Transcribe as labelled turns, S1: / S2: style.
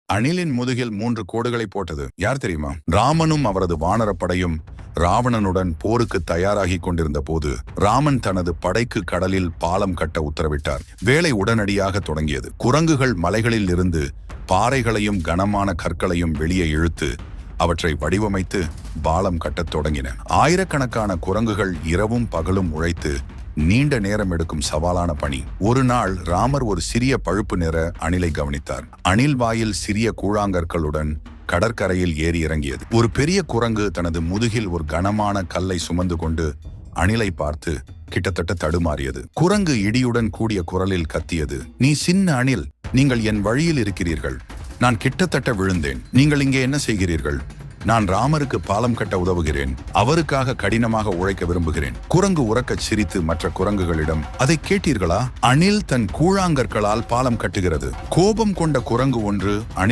S1: அணிலின் முதுகில் 3 கோடுகளை போட்டது யார் தெரியுமா? ராமனும் அவரது வானரப்படையும் ராவணனுடன் போருக்கு தயாராகி கொண்டிருந்த போது ராமன் தனது படைக்கு கடலில் பாலம் கட்ட உத்தரவிட்டார். வேலை உடனடியாக தொடங்கியது. குரங்குகள் மலைகளில் இருந்து பாறைகளையும் கனமான கற்களையும் வெளியே இழுத்து அவற்றை வடிவமைத்து பாலம் கட்டத் தொடங்கின. ஆயிரக்கணக்கான குரங்குகள் இரவும் பகலும் உழைத்து நீண்ட நேரம் எடுக்கும் சவாலான பணி. ஒரு நாள் ராமர் ஒரு சிறிய பழுப்பு நிற அணிலை கவனித்தார். அணில் வாயில் சிறிய கூழாங்கற்களுடன் கடற்கரையில் ஏறி இறங்கியது. ஒரு பெரிய குரங்கு தனது முதுகில் ஒரு கனமான கல்லை சுமந்து கொண்டு அணிலை பார்த்து கிட்டத்தட்ட தடுமாறியது. குரங்கு இடியுடன் கூடிய குரலில் கத்தியது, "நீ சின்ன அணில், நீங்கள் என் வழியில் இருக்கிறீர்கள். நான் கிட்டத்தட்ட விழுந்தேன். நீங்கள் இங்கே என்ன செய்கிறீர்கள்? நான் ராமருக்கு பாலம் கட்ட உதவுகிறேன். அவருக்காக கடினமாக உழைக்க விரும்புகிறேன்." குரங்கு உரக்கச் சிரித்து மற்ற குரங்குகளிடம், "அதை கேட்டீர்களா? அணில் தன் கூழாங்கற்களால் பாலம் கட்டுகிறது." கோபம் கொண்ட குரங்கு ஒன்று அணில்